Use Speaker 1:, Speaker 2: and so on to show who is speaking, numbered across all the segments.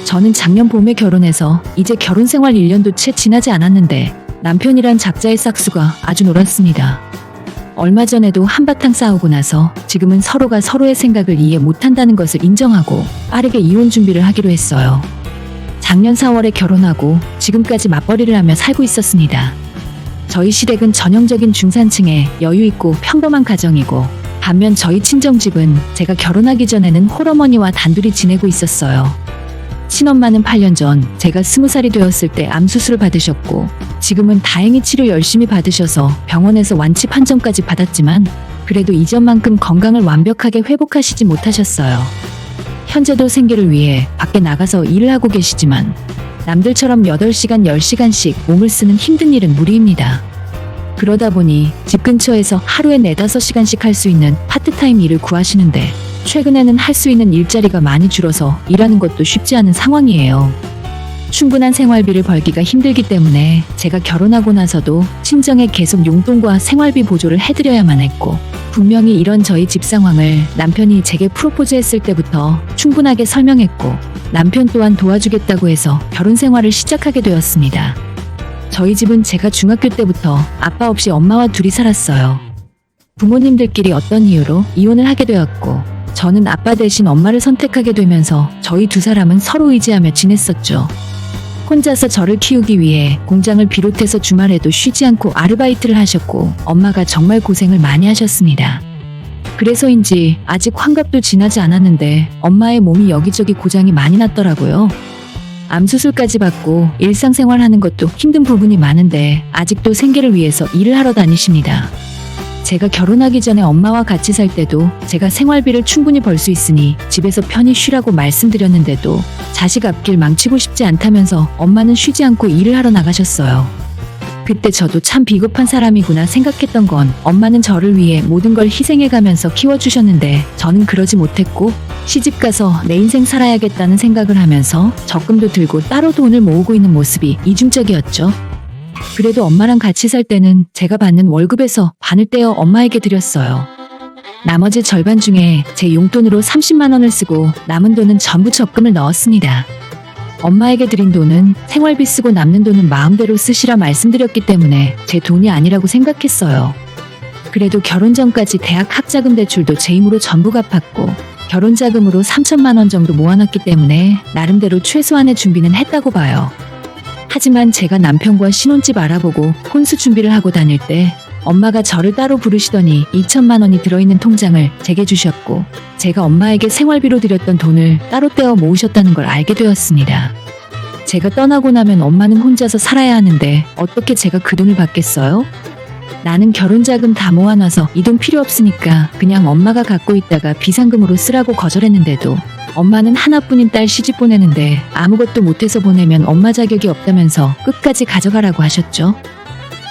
Speaker 1: 저는 작년 봄에 결혼해서 이제 결혼 생활 1년도 채 지나지 않았는데 남편이란 작자의 싹수가 아주 놀았습니다. 얼마 전에도 한바탕 싸우고 나서 지금은 서로가 서로의 생각을 이해 못한다는 것을 인정하고 빠르게 이혼 준비를 하기로 했어요. 작년 4월에 결혼하고 지금까지 맞벌이를 하며 살고 있었습니다. 저희 시댁은 전형적인 중산층의 여유있고 평범한 가정이고 반면 저희 친정집은 제가 결혼하기 전에는 홀어머니와 단둘이 지내고 있었어요. 친엄마는 8년 전 제가 20살이 되었을 때 암 수술을 받으셨고 지금은 다행히 치료 열심히 받으셔서 병원에서 완치 판정까지 받았지만 그래도 이전만큼 건강을 완벽하게 회복하시지 못하셨어요. 현재도 생계를 위해 밖에 나가서 일을 하고 계시지만 남들처럼 8시간 10시간씩 몸을 쓰는 힘든 일은 무리입니다. 그러다 보니 집 근처에서 하루에 4-5시간씩 할 수 있는 파트타임 일을 구하시는데 최근에는 할 수 있는 일자리가 많이 줄어서 일하는 것도 쉽지 않은 상황이에요. 충분한 생활비를 벌기가 힘들기 때문에 제가 결혼하고 나서도 친정에 계속 용돈과 생활비 보조를 해드려야만 했고 분명히 이런 저희 집 상황을 남편이 제게 프로포즈했을 때부터 충분하게 설명했고 남편 또한 도와주겠다고 해서 결혼 생활을 시작하게 되었습니다. 저희 집은 제가 중학교 때부터 아빠 없이 엄마와 둘이 살았어요. 부모님들끼리 어떤 이유로 이혼을 하게 되었고 저는 아빠 대신 엄마를 선택하게 되면서 저희 두 사람은 서로 의지하며 지냈었죠. 혼자서 저를 키우기 위해 공장을 비롯해서 주말에도 쉬지 않고 아르바이트를 하셨고 엄마가 정말 고생을 많이 하셨습니다. 그래서인지 아직 환갑도 지나지 않았는데 엄마의 몸이 여기저기 고장이 많이 났더라고요. 암 수술까지 받고 일상생활하는 것도 힘든 부분이 많은데 아직도 생계를 위해서 일을 하러 다니십니다. 제가 결혼하기 전에 엄마와 같이 살 때도 제가 생활비를 충분히 벌 수 있으니 집에서 편히 쉬라고 말씀드렸는데도 자식 앞길 망치고 싶지 않다면서 엄마는 쉬지 않고 일을 하러 나가셨어요. 그때 저도 참 비겁한 사람이구나 생각했던 건 엄마는 저를 위해 모든 걸 희생해가면서 키워주셨는데 저는 그러지 못했고 시집가서 내 인생 살아야겠다는 생각을 하면서 적금도 들고 따로 돈을 모으고 있는 모습이 이중적이었죠. 그래도 엄마랑 같이 살 때는 제가 받는 월급에서 반을 떼어 엄마에게 드렸어요. 나머지 절반 중에 제 용돈으로 30만 원을 쓰고 남은 돈은 전부 적금을 넣었습니다. 엄마에게 드린 돈은 생활비 쓰고 남는 돈은 마음대로 쓰시라 말씀드렸기 때문에 제 돈이 아니라고 생각했어요. 그래도 결혼 전까지 대학 학자금 대출도 제 힘으로 전부 갚았고 결혼 자금으로 3천만 원 정도 모아놨기 때문에 나름대로 최소한의 준비는 했다고 봐요. 하지만 제가 남편과 신혼집 알아보고 혼수 준비를 하고 다닐 때 엄마가 저를 따로 부르시더니 2천만 원이 들어있는 통장을 제게 주셨고 제가 엄마에게 생활비로 드렸던 돈을 따로 떼어 모으셨다는 걸 알게 되었습니다. 제가 떠나고 나면 엄마는 혼자서 살아야 하는데 어떻게 제가 그 돈을 받겠어요? 나는 결혼자금 다 모아놔서 이 돈 필요 없으니까 그냥 엄마가 갖고 있다가 비상금으로 쓰라고 거절했는데도 엄마는 하나뿐인 딸 시집 보내는데 아무것도 못해서 보내면 엄마 자격이 없다면서 끝까지 가져가라고 하셨죠.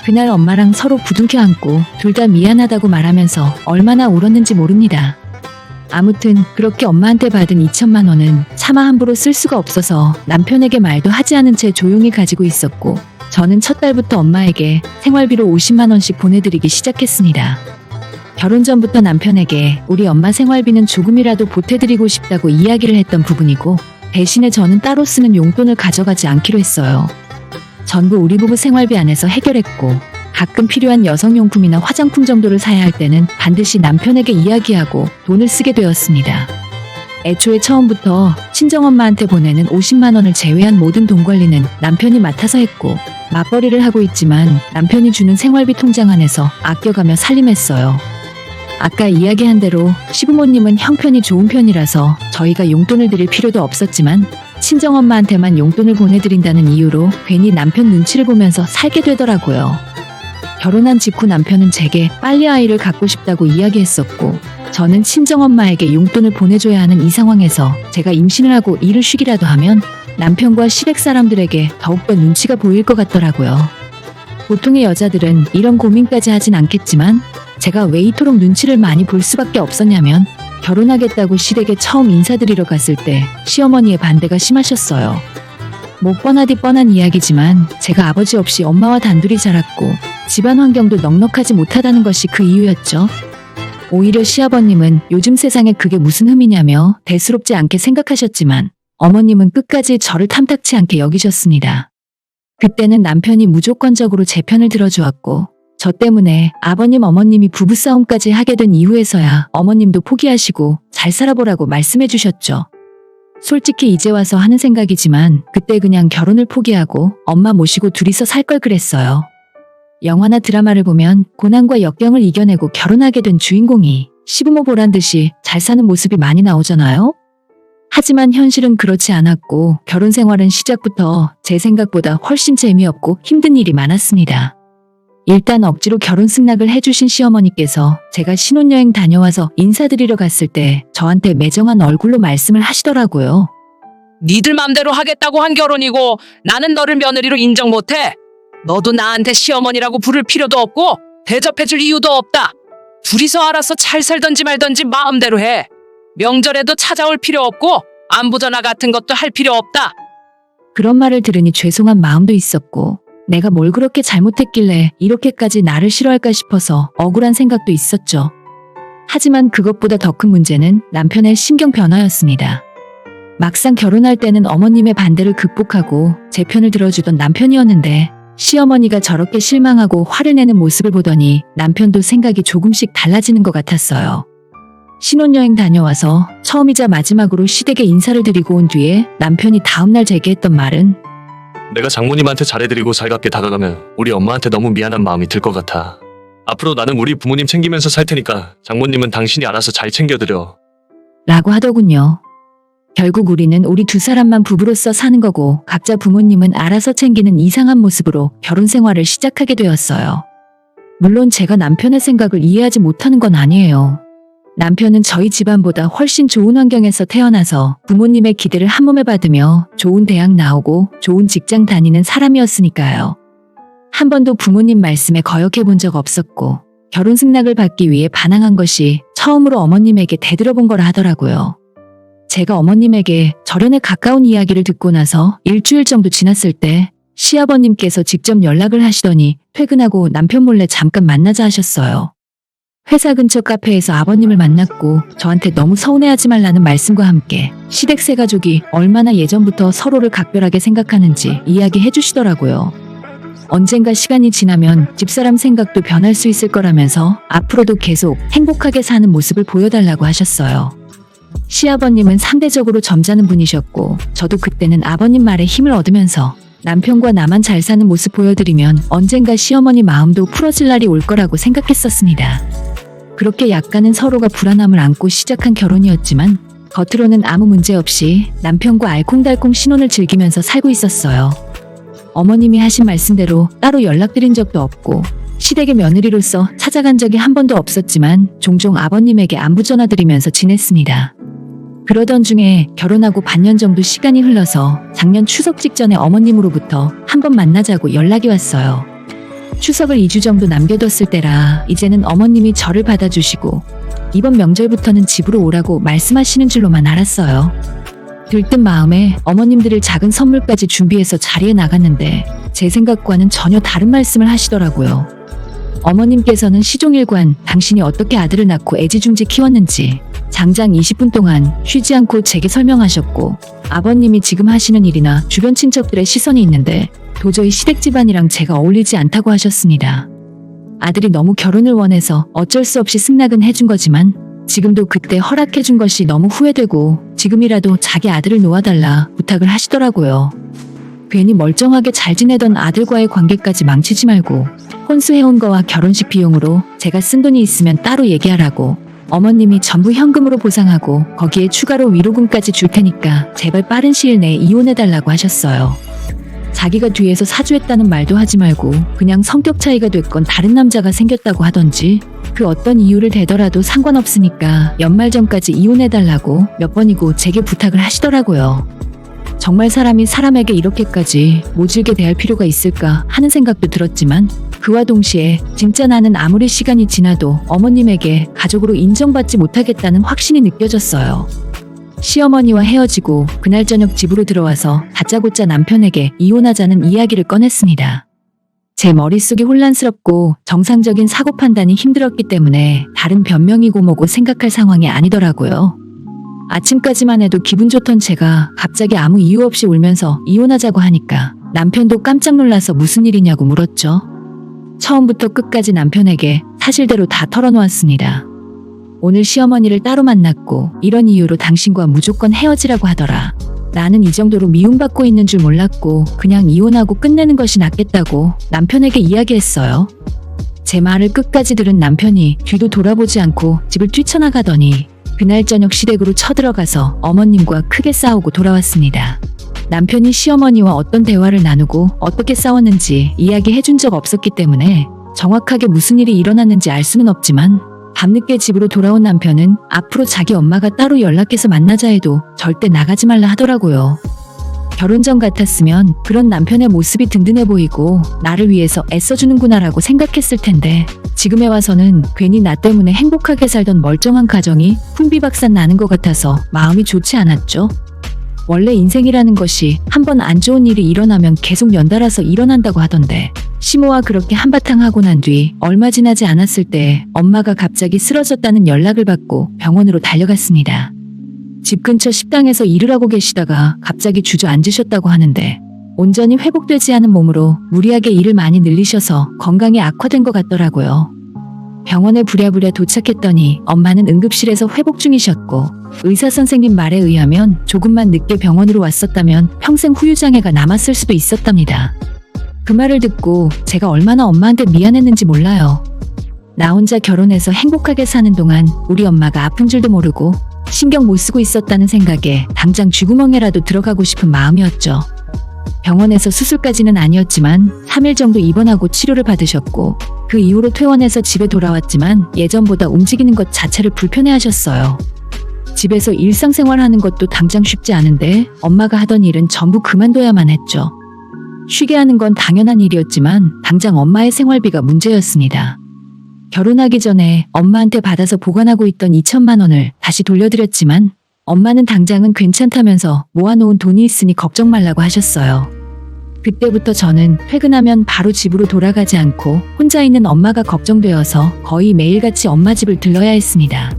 Speaker 1: 그날 엄마랑 서로 부둥켜 안고 둘 다 미안하다고 말하면서 얼마나 울었는지 모릅니다. 아무튼 그렇게 엄마한테 받은 2천만 원은 차마 함부로 쓸 수가 없어서 남편에게 말도 하지 않은 채 조용히 가지고 있었고 저는 첫 달부터 엄마에게 생활비로 50만 원씩 보내드리기 시작했습니다. 결혼 전부터 남편에게 우리 엄마 생활비는 조금이라도 보태드리고 싶다고 이야기를 했던 부분이고 대신에 저는 따로 쓰는 용돈을 가져가지 않기로 했어요. 전부 우리 부부 생활비 안에서 해결했고 가끔 필요한 여성용품이나 화장품 정도를 사야 할 때는 반드시 남편에게 이야기하고 돈을 쓰게 되었습니다. 애초에 처음부터 친정엄마한테 보내는 50만 원을 제외한 모든 돈 관리는 남편이 맡아서 했고 맞벌이를 하고 있지만 남편이 주는 생활비 통장 안에서 아껴가며 살림했어요. 아까 이야기한 대로 시부모님은 형편이 좋은 편이라서 저희가 용돈을 드릴 필요도 없었지만 친정엄마한테만 용돈을 보내드린다는 이유로 괜히 남편 눈치를 보면서 살게 되더라고요. 결혼한 직후 남편은 제게 빨리 아이를 갖고 싶다고 이야기했었고 저는 친정엄마에게 용돈을 보내줘야 하는 이 상황에서 제가 임신을 하고 일을 쉬기라도 하면 남편과 시댁 사람들에게 더욱더 눈치가 보일 것 같더라고요. 보통의 여자들은 이런 고민까지 하진 않겠지만 제가 왜 이토록 눈치를 많이 볼 수밖에 없었냐면 결혼하겠다고 시댁에 처음 인사드리러 갔을 때 시어머니의 반대가 심하셨어요. 뭐 뻔하디 뻔한 이야기지만 제가 아버지 없이 엄마와 단둘이 자랐고 집안 환경도 넉넉하지 못하다는 것이 그 이유였죠. 오히려 시아버님은 요즘 세상에 그게 무슨 흠이냐며 대수롭지 않게 생각하셨지만 어머님은 끝까지 저를 탐탁치 않게 여기셨습니다. 그때는 남편이 무조건적으로 제 편을 들어주었고 저 때문에 아버님 어머님이 부부싸움까지 하게 된 이후에서야 어머님도 포기하시고 잘 살아보라고 말씀해 주셨죠. 솔직히 이제 와서 하는 생각이지만 그때 그냥 결혼을 포기하고 엄마 모시고 둘이서 살 걸 그랬어요. 영화나 드라마를 보면 고난과 역경을 이겨내고 결혼하게 된 주인공이 시부모 보란 듯이 잘 사는 모습이 많이 나오잖아요. 하지만 현실은 그렇지 않았고 결혼 생활은 시작부터 제 생각보다 훨씬 재미없고 힘든 일이 많았습니다. 일단 억지로 결혼 승낙을 해주신 시어머니께서 제가 신혼여행 다녀와서 인사드리러 갔을 때 저한테 매정한 얼굴로 말씀을 하시더라고요.
Speaker 2: 니들 맘대로 하겠다고 한 결혼이고 나는 너를 며느리로 인정 못해. 너도 나한테 시어머니라고 부를 필요도 없고 대접해줄 이유도 없다. 둘이서 알아서 잘 살던지 말던지 마음대로 해. 명절에도 찾아올 필요 없고 안부 전화 같은 것도 할 필요 없다.
Speaker 1: 그런 말을 들으니 죄송한 마음도 있었고 내가 뭘 그렇게 잘못했길래 이렇게까지 나를 싫어할까 싶어서 억울한 생각도 있었죠. 하지만 그것보다 더 큰 문제는 남편의 심경 변화였습니다. 막상 결혼할 때는 어머님의 반대를 극복하고 제 편을 들어주던 남편이었는데 시어머니가 저렇게 실망하고 화를 내는 모습을 보더니 남편도 생각이 조금씩 달라지는 것 같았어요. 신혼여행 다녀와서 처음이자 마지막으로 시댁에 인사를 드리고 온 뒤에 남편이 다음날 제게 했던 말은
Speaker 3: 내가 장모님한테 잘해드리고 살갑게 다가가면 우리 엄마한테 너무 미안한 마음이 들 것 같아. 앞으로 나는 우리 부모님 챙기면서 살 테니까 장모님은 당신이 알아서 잘 챙겨드려.
Speaker 1: 라고 하더군요. 결국 우리는 우리 두 사람만 부부로서 사는 거고 각자 부모님은 알아서 챙기는 이상한 모습으로 결혼 생활을 시작하게 되었어요. 물론 제가 남편의 생각을 이해하지 못하는 건 아니에요. 남편은 저희 집안보다 훨씬 좋은 환경에서 태어나서 부모님의 기대를 한몸에 받으며 좋은 대학 나오고 좋은 직장 다니는 사람이었으니까요. 한 번도 부모님 말씀에 거역해 본 적 없었고 결혼 승낙을 받기 위해 반항한 것이 처음으로 어머님에게 대들어본 거라 하더라고요. 제가 어머님에게 절연에 가까운 이야기를 듣고 나서 일주일 정도 지났을 때 시아버님께서 직접 연락을 하시더니 퇴근하고 남편 몰래 잠깐 만나자 하셨어요. 회사 근처 카페에서 아버님을 만났고 저한테 너무 서운해하지 말라는 말씀과 함께 시댁 세 가족이 얼마나 예전부터 서로를 각별하게 생각하는지 이야기해 주시더라고요. 언젠가 시간이 지나면 집사람 생각도 변할 수 있을 거라면서 앞으로도 계속 행복하게 사는 모습을 보여달라고 하셨어요. 시아버님은 상대적으로 점잖은 분이셨고 저도 그때는 아버님 말에 힘을 얻으면서 남편과 나만 잘 사는 모습 보여드리면 언젠가 시어머니 마음도 풀어질 날이 올 거라고 생각했었습니다. 그렇게 약간은 서로가 불안함을 안고 시작한 결혼이었지만 겉으로는 아무 문제 없이 남편과 알콩달콩 신혼을 즐기면서 살고 있었어요. 어머님이 하신 말씀대로 따로 연락드린 적도 없고 시댁의 며느리로서 찾아간 적이 한 번도 없었지만 종종 아버님에게 안부 전화드리면서 지냈습니다. 그러던 중에 결혼하고 반년 정도 시간이 흘러서 작년 추석 직전에 어머님으로부터 한번 만나자고 연락이 왔어요. 추석을 2주 정도 남겨뒀을 때라 이제는 어머님이 저를 받아주시고 이번 명절부터는 집으로 오라고 말씀하시는 줄로만 알았어요. 들뜬 마음에 어머님 드릴 작은 선물까지 준비해서 자리에 나갔는데 제 생각과는 전혀 다른 말씀을 하시더라고요. 어머님께서는 시종일관 당신이 어떻게 아들을 낳고 애지중지 키웠는지 장장 20분 동안 쉬지 않고 제게 설명하셨고 아버님이 지금 하시는 일이나 주변 친척들의 시선이 있는데 도저히 시댁 집안이랑 제가 어울리지 않다고 하셨습니다. 아들이 너무 결혼을 원해서 어쩔 수 없이 승낙은 해준 거지만 지금도 그때 허락해준 것이 너무 후회되고 지금이라도 자기 아들을 놓아달라 부탁을 하시더라고요. 괜히 멀쩡하게 잘 지내던 아들과의 관계까지 망치지 말고 혼수해온 거와 결혼식 비용으로 제가 쓴 돈이 있으면 따로 얘기하라고 어머님이 전부 현금으로 보상하고 거기에 추가로 위로금까지 줄 테니까 제발 빠른 시일 내에 이혼해달라고 하셨어요. 자기가 뒤에서 사주했다는 말도 하지 말고 그냥 성격 차이가 됐건 다른 남자가 생겼다고 하던지 그 어떤 이유를 대더라도 상관없으니까 연말 전까지 이혼해달라고 몇 번이고 제게 부탁을 하시더라고요. 정말 사람이 사람에게 이렇게까지 모질게 대할 필요가 있을까 하는 생각도 들었지만 그와 동시에 진짜 나는 아무리 시간이 지나도 어머님에게 가족으로 인정받지 못하겠다는 확신이 느껴졌어요. 시어머니와 헤어지고 그날 저녁 집으로 들어와서 다짜고짜 남편에게 이혼하자는 이야기를 꺼냈습니다. 제 머릿속이 혼란스럽고 정상적인 사고 판단이 힘들었기 때문에 다른 변명이고 뭐고 생각할 상황이 아니더라고요. 아침까지만 해도 기분 좋던 제가 갑자기 아무 이유 없이 울면서 이혼하자고 하니까 남편도 깜짝 놀라서 무슨 일이냐고 물었죠. 처음부터 끝까지 남편에게 사실대로 다 털어놓았습니다. 오늘 시어머니를 따로 만났고 이런 이유로 당신과 무조건 헤어지라고 하더라. 나는 이 정도로 미움받고 있는 줄 몰랐고 그냥 이혼하고 끝내는 것이 낫겠다고 남편에게 이야기했어요. 제 말을 끝까지 들은 남편이 뒤도 돌아보지 않고 집을 뛰쳐나가더니 그날 저녁 시댁으로 쳐들어가서 어머님과 크게 싸우고 돌아왔습니다. 남편이 시어머니와 어떤 대화를 나누고 어떻게 싸웠는지 이야기해준 적 없었기 때문에 정확하게 무슨 일이 일어났는지 알 수는 없지만 밤늦게 집으로 돌아온 남편은 앞으로 자기 엄마가 따로 연락해서 만나자 해도 절대 나가지 말라 하더라고요. 결혼 전 같았으면 그런 남편의 모습이 든든해 보이고 나를 위해서 애써주는구나라고 생각했을 텐데 지금에 와서는 괜히 나 때문에 행복하게 살던 멀쩡한 가정이 풍비박산 나는 것 같아서 마음이 좋지 않았죠. 원래 인생이라는 것이 한번 안 좋은 일이 일어나면 계속 연달아서 일어난다고 하던데 시모와 그렇게 한바탕 하고 난 뒤 얼마 지나지 않았을 때 엄마가 갑자기 쓰러졌다는 연락을 받고 병원으로 달려갔습니다. 집 근처 식당에서 일을 하고 계시다가 갑자기 주저앉으셨다고 하는데 온전히 회복되지 않은 몸으로 무리하게 일을 많이 늘리셔서 건강이 악화된 것 같더라고요. 병원에 부랴부랴 도착했더니 엄마는 응급실에서 회복 중이셨고 의사 선생님 말에 의하면 조금만 늦게 병원으로 왔었다면 평생 후유장애가 남았을 수도 있었답니다. 그 말을 듣고 제가 얼마나 엄마한테 미안했는지 몰라요. 나 혼자 결혼해서 행복하게 사는 동안 우리 엄마가 아픈 줄도 모르고 신경 못 쓰고 있었다는 생각에 당장 쥐구멍에라도 들어가고 싶은 마음이었죠. 병원에서 수술까지는 아니었지만 3일 정도 입원하고 치료를 받으셨고 그 이후로 퇴원해서 집에 돌아왔지만 예전보다 움직이는 것 자체를 불편해하셨어요. 집에서 일상생활하는 것도 당장 쉽지 않은데 엄마가 하던 일은 전부 그만둬야만 했죠. 쉬게 하는 건 당연한 일이었지만 당장 엄마의 생활비가 문제였습니다. 결혼하기 전에 엄마한테 받아서 보관하고 있던 2천만 원을 다시 돌려드렸지만 엄마는 당장은 괜찮다면서 모아놓은 돈이 있으니 걱정 말라고 하셨어요. 그때부터 저는 퇴근하면 바로 집으로 돌아가지 않고 혼자 있는 엄마가 걱정되어서 거의 매일같이 엄마 집을 들러야 했습니다.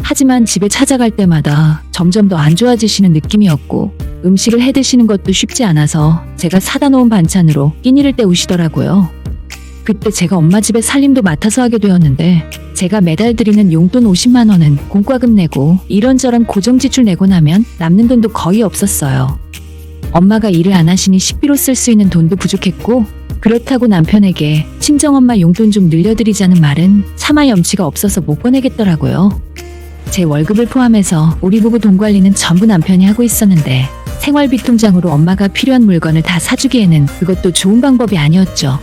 Speaker 1: 하지만 집에 찾아갈 때마다 점점 더 안 좋아지시는 느낌이었고 음식을 해드시는 것도 쉽지 않아서 제가 사다 놓은 반찬으로 끼니를 때우시더라고요. 그때 제가 엄마 집에 살림도 맡아서 하게 되었는데 제가 매달 드리는 용돈 50만 원은 공과금 내고 이런저런 고정지출 내고 나면 남는 돈도 거의 없었어요. 엄마가 일을 안 하시니 식비로 쓸 수 있는 돈도 부족했고 그렇다고 남편에게 친정엄마 용돈 좀 늘려드리자는 말은 차마 염치가 없어서 못 보내겠더라고요. 제 월급을 포함해서 우리 부부 돈 관리는 전부 남편이 하고 있었는데 생활비 통장으로 엄마가 필요한 물건을 다 사주기에는 그것도 좋은 방법이 아니었죠.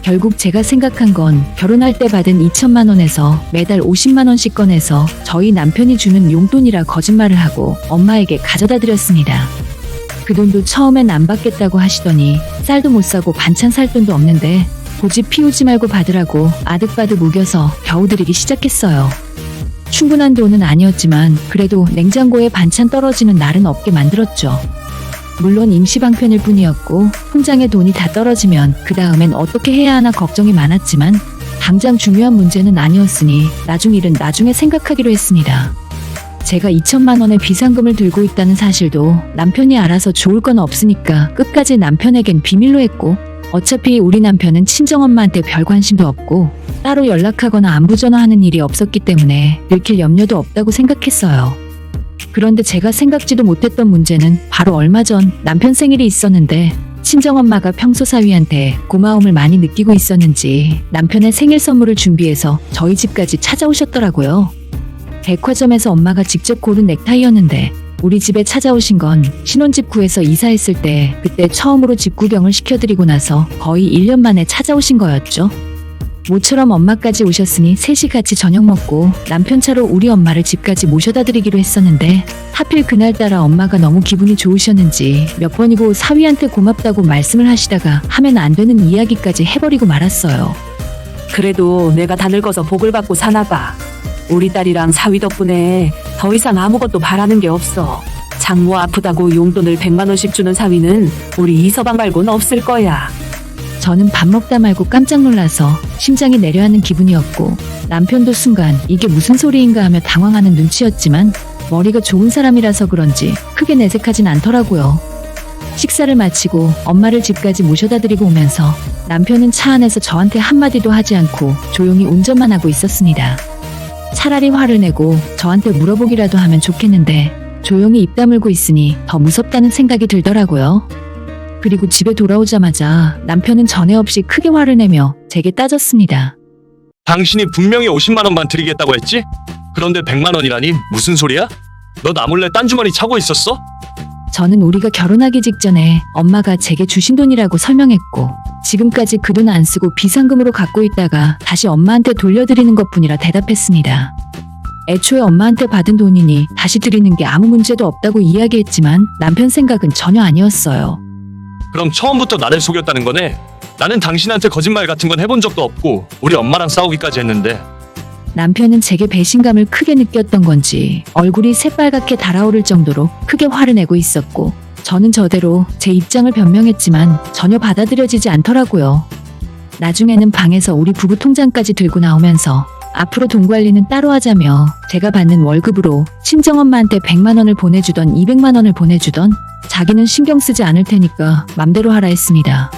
Speaker 1: 결국 제가 생각한 건 결혼할 때 받은 2천만 원에서 매달 50만 원씩 꺼내서 저희 남편이 주는 용돈이라 거짓말을 하고 엄마에게 가져다 드렸습니다. 그 돈도 처음엔 안 받겠다고 하시더니 쌀도 못 사고 반찬 살 돈도 없는데 고집 피우지 말고 받으라고 아득바득 우겨서 겨우 드리기 시작했어요. 충분한 돈은 아니었지만 그래도 냉장고에 반찬 떨어지는 날은 없게 만들었죠. 물론 임시방편일 뿐이었고 통장에 돈이 다 떨어지면 그 다음엔 어떻게 해야 하나 걱정이 많았지만 당장 중요한 문제는 아니었으니 나중 일은 나중에 생각하기로 했습니다. 제가 2천만 원의 비상금을 들고 있다는 사실도 남편이 알아서 좋을 건 없으니까 끝까지 남편에겐 비밀로 했고 어차피 우리 남편은 친정엄마한테 별 관심도 없고 따로 연락하거나 안부 전화하는 일이 없었기 때문에 들킬 염려도 없다고 생각했어요. 그런데 제가 생각지도 못했던 문제는 바로 얼마 전 남편 생일이 있었는데 친정엄마가 평소 사위한테 고마움을 많이 느끼고 있었는지 남편의 생일 선물을 준비해서 저희 집까지 찾아오셨더라고요. 백화점에서 엄마가 직접 고른 넥타이였는데 우리 집에 찾아오신 건 신혼집 구해서 이사했을 때 그때 처음으로 집 구경을 시켜드리고 나서 거의 1년 만에 찾아오신 거였죠. 모처럼 엄마까지 오셨으니 셋이 같이 저녁 먹고 남편 차로 우리 엄마를 집까지 모셔다 드리기로 했었는데 하필 그날따라 엄마가 너무 기분이 좋으셨는지 몇 번이고 사위한테 고맙다고 말씀을 하시다가 하면 안 되는 이야기까지 해버리고 말았어요.
Speaker 4: 그래도 내가 다 늙어서 복을 받고 사나봐. 우리 딸이랑 사위 덕분에 더 이상 아무것도 바라는 게 없어. 장모 아프다고 용돈을 100만 원씩 주는 사위는 우리 이서방 말고는 없을 거야.
Speaker 1: 저는 밥 먹다 말고 깜짝 놀라서 심장이 내려앉는 기분이었고 남편도 순간 이게 무슨 소리인가 하며 당황하는 눈치였지만 머리가 좋은 사람이라서 그런지 크게 내색하진 않더라고요. 식사를 마치고 엄마를 집까지 모셔다 드리고 오면서 남편은 차 안에서 저한테 한마디도 하지 않고 조용히 운전만 하고 있었습니다. 차라리 화를 내고 저한테 물어보기라도 하면 좋겠는데 조용히 입 다물고 있으니 더 무섭다는 생각이 들더라고요. 그리고 집에 돌아오자마자 남편은 전에 없이 크게 화를 내며 제게 따졌습니다.
Speaker 3: 당신이 분명히 50만 원만 드리겠다고 했지? 그런데 100만 원이라니 무슨 소리야? 너 나 몰래 딴 주머니 차고 있었어?
Speaker 1: 저는 우리가 결혼하기 직전에 엄마가 제게 주신 돈이라고 설명했고 지금까지 그 돈 안 쓰고 비상금으로 갖고 있다가 다시 엄마한테 돌려드리는 것뿐이라 대답했습니다. 애초에 엄마한테 받은 돈이니 다시 드리는 게 아무 문제도 없다고 이야기했지만 남편 생각은 전혀 아니었어요.
Speaker 3: 그럼 처음부터 나를 속였다는 거네? 나는 당신한테 거짓말 같은 건 해본 적도 없고 우리 엄마랑 싸우기까지 했는데.
Speaker 1: 남편은 제게 배신감을 크게 느꼈던 건지 얼굴이 새빨갛게 달아오를 정도로 크게 화를 내고 있었고 저는 저대로 제 입장을 변명했지만 전혀 받아들여지지 않더라고요. 나중에는 방에서 우리 부부 통장까지 들고 나오면서 앞으로 돈 관리는 따로 하자며 제가 받는 월급으로 친정엄마한테 100만 원을 보내주던 200만 원을 보내주던 자기는 신경 쓰지 않을 테니까 맘대로 하라 했습니다.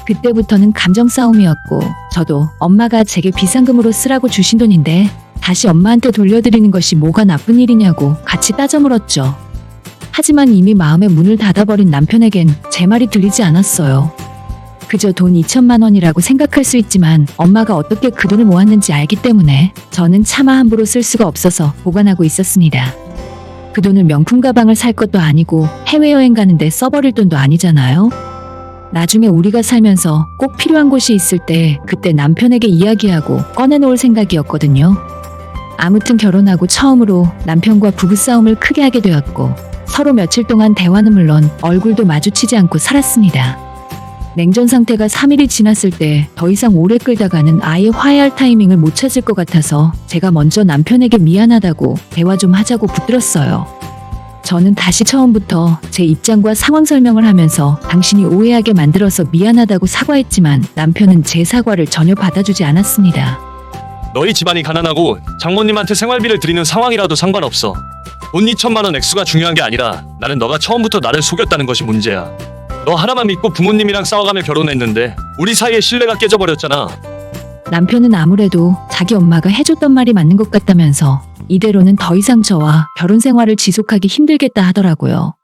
Speaker 1: 그때부터는 감정 싸움이었고 저도 엄마가 제게 비상금으로 쓰라고 주신 돈인데 다시 엄마한테 돌려드리는 것이 뭐가 나쁜 일이냐고 같이 따져 물었죠. 하지만 이미 마음의 문을 닫아버린 남편에겐 제 말이 들리지 않았어요. 그저 돈 2천만 원이라고 생각할 수 있지만 엄마가 어떻게 그 돈을 모았는지 알기 때문에 저는 차마 함부로 쓸 수가 없어서 보관하고 있었습니다. 그 돈을 명품 가방을 살 것도 아니고 해외여행 가는데 써버릴 돈도 아니잖아요. 나중에 우리가 살면서 꼭 필요한 곳이 있을 때 그때 남편에게 이야기하고 꺼내놓을 생각이었거든요. 아무튼 결혼하고 처음으로 남편과 부부싸움을 크게 하게 되었고 서로 며칠 동안 대화는 물론 얼굴도 마주치지 않고 살았습니다. 냉전 상태가 3일이 지났을 때 더 이상 오래 끌다가는 아예 화해할 타이밍을 못 찾을 것 같아서 제가 먼저 남편에게 미안하다고 대화 좀 하자고 붙들었어요. 저는 다시 처음부터 제 입장과 상황 설명을 하면서 당신이 오해하게 만들어서 미안하다고 사과했지만 남편은 제 사과를 전혀 받아주지 않았습니다.
Speaker 3: 너희 집안이 가난하고 장모님한테 생활비를 드리는 상황이라도 상관없어. 돈 2천만 원 액수가 중요한 게 아니라 나는 너가 처음부터 나를 속였다는 것이 문제야. 너 하나만 믿고 부모님이랑 싸워가며 결혼했는데 우리 사이의 신뢰가 깨져버렸잖아.
Speaker 1: 남편은 아무래도 자기 엄마가 해줬던 말이 맞는 것 같다면서 이대로는 더 이상 저와 결혼 생활을 지속하기 힘들겠다 하더라고요.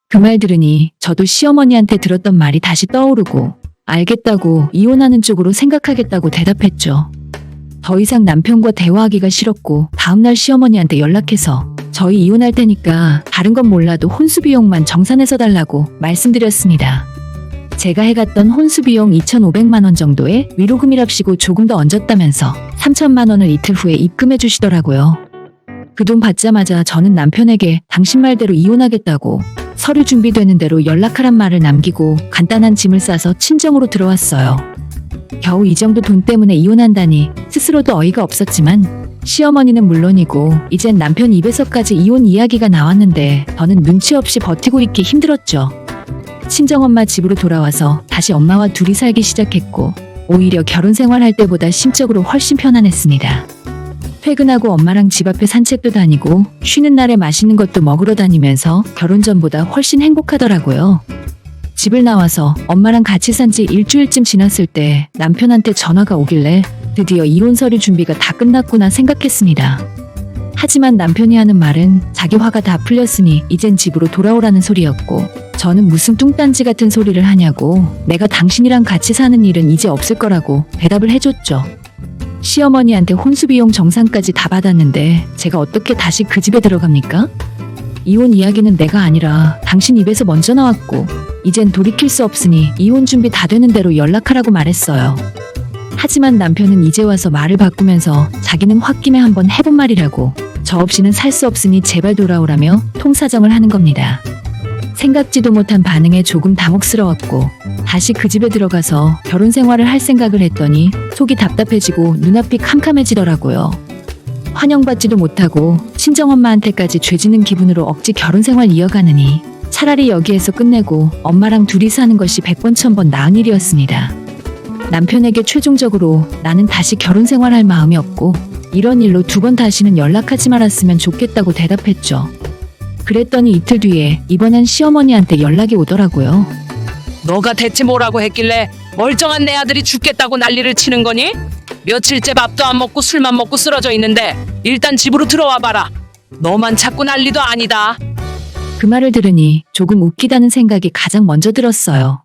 Speaker 1: 그 말 들으니 저도 시어머니한테 들었던 말이 다시 떠오르고 알겠다고 이혼하는 쪽으로 생각하겠다고 대답했죠. 더 이상 남편과 대화하기가 싫었고 다음날 시어머니한테 연락해서 저희 이혼할 테니까 다른 건 몰라도 혼수 비용만 정산해서 달라고 말씀드렸습니다. 제가 해갔던 혼수 비용 2,500만 원 정도의 위로금이랍시고 조금 더 얹었다면서 3천만 원을 이틀 후에 입금해 주시더라고요. 그 돈 받자마자 저는 남편에게 당신 말대로 이혼하겠다고 서류 준비되는 대로 연락하란 말을 남기고 간단한 짐을 싸서 친정으로 들어왔어요. 겨우 이 정도 돈 때문에 이혼한다니 스스로도 어이가 없었지만 시어머니는 물론이고 이젠 남편 입에서까지 이혼 이야기가 나왔는데 저는 눈치 없이 버티고 있기 힘들었죠. 친정엄마 집으로 돌아와서 다시 엄마와 둘이 살기 시작했고 오히려 결혼 생활할 때보다 심적으로 훨씬 편안했습니다. 퇴근하고 엄마랑 집 앞에 산책도 다니고 쉬는 날에 맛있는 것도 먹으러 다니면서 결혼 전보다 훨씬 행복하더라고요. 집을 나와서 엄마랑 같이 산 지 일주일쯤 지났을 때 남편한테 전화가 오길래 드디어 이혼 서류 준비가 다 끝났구나 생각했습니다. 하지만 남편이 하는 말은 자기 화가 다 풀렸으니 이젠 집으로 돌아오라는 소리였고 저는 무슨 뚱딴지 같은 소리를 하냐고 내가 당신이랑 같이 사는 일은 이제 없을 거라고 대답을 해줬죠. 시어머니한테 혼수비용 정산까지 다 받았는데 제가 어떻게 다시 그 집에 들어갑니까? 이혼 이야기는 내가 아니라 당신 입에서 먼저 나왔고 이젠 돌이킬 수 없으니 이혼 준비 다 되는 대로 연락하라고 말했어요. 하지만 남편은 이제 와서 말을 바꾸면서 자기는 홧김에 한번 해본 말이라고 저 없이는 살 수 없으니 제발 돌아오라며 통사정을 하는 겁니다. 생각지도 못한 반응에 조금 당혹스러웠고 다시 그 집에 들어가서 결혼 생활을 할 생각을 했더니 속이 답답해지고 눈앞이 캄캄해지더라고요. 환영받지도 못하고 친정엄마한테까지 죄지는 기분으로 억지 결혼 생활 이어가느니 차라리 여기에서 끝내고 엄마랑 둘이 사는 것이 100번 1000번 나은 일이었습니다. 남편에게 최종적으로 나는 다시 결혼 생활할 마음이 없고 이런 일로 두 번 다시는 연락하지 말았으면 좋겠다고 대답했죠. 그랬더니 이틀 뒤에 이번엔 시어머니한테 연락이 오더라고요.
Speaker 2: 너가 대체 뭐라고 했길래 멀쩡한 내 아들이 죽겠다고 난리를 치는 거니? 며칠째 밥도 안 먹고 술만 먹고 쓰러져 있는데 일단 집으로 들어와 봐라. 너만 찾고 난리도 아니다.
Speaker 1: 그 말을 들으니 조금 웃기다는 생각이 가장 먼저 들었어요.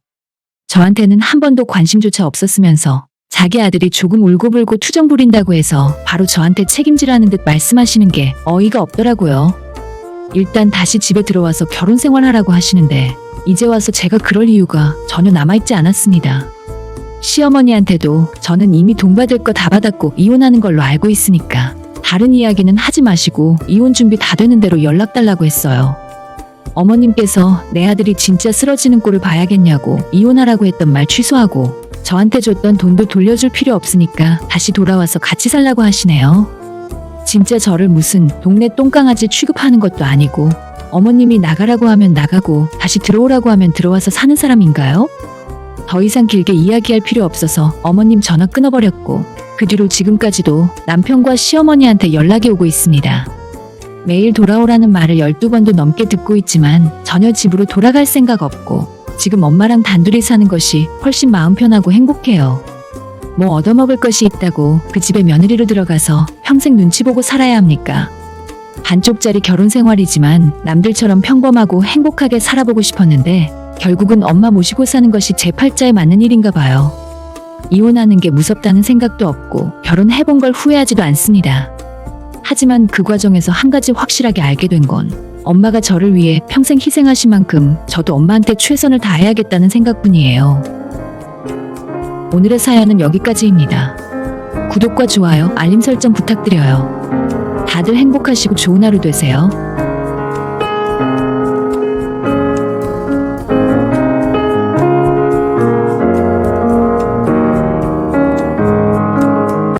Speaker 1: 저한테는 한 번도 관심조차 없었으면서 자기 아들이 조금 울고불고 투정 부린다고 해서 바로 저한테 책임지라는 듯 말씀하시는 게 어이가 없더라고요. 일단 다시 집에 들어와서 결혼 생활하라고 하시는데 이제 와서 제가 그럴 이유가 전혀 남아있지 않았습니다. 시어머니한테도 저는 이미 돈 받을 거 다 받았고 이혼하는 걸로 알고 있으니까 다른 이야기는 하지 마시고 이혼 준비 다 되는 대로 연락 달라고 했어요. 어머님께서 내 아들이 진짜 쓰러지는 꼴을 봐야겠냐고 이혼하라고 했던 말 취소하고 저한테 줬던 돈도 돌려줄 필요 없으니까 다시 돌아와서 같이 살라고 하시네요. 진짜 저를 무슨 동네 똥강아지 취급하는 것도 아니고 어머님이 나가라고 하면 나가고 다시 들어오라고 하면 들어와서 사는 사람인가요? 더 이상 길게 이야기할 필요 없어서 어머님 전화 끊어버렸고 그 뒤로 지금까지도 남편과 시어머니한테 연락이 오고 있습니다. 매일 돌아오라는 말을 12번도 넘게 듣고 있지만 전혀 집으로 돌아갈 생각 없고 지금 엄마랑 단둘이 사는 것이 훨씬 마음 편하고 행복해요. 뭐 얻어먹을 것이 있다고 그 집에 며느리로 들어가서 평생 눈치 보고 살아야 합니까? 반쪽짜리 결혼 생활이지만 남들처럼 평범하고 행복하게 살아보고 싶었는데 결국은 엄마 모시고 사는 것이 제 팔자에 맞는 일인가 봐요. 이혼하는 게 무섭다는 생각도 없고 결혼해본 걸 후회하지도 않습니다. 하지만 그 과정에서 한 가지 확실하게 알게 된 건 엄마가 저를 위해 평생 희생하신 만큼 저도 엄마한테 최선을 다해야겠다는 생각뿐이에요. 오늘의 사연은 여기까지입니다. 구독과 좋아요, 알림 설정 부탁드려요. 다들 행복하시고 좋은 하루 되세요.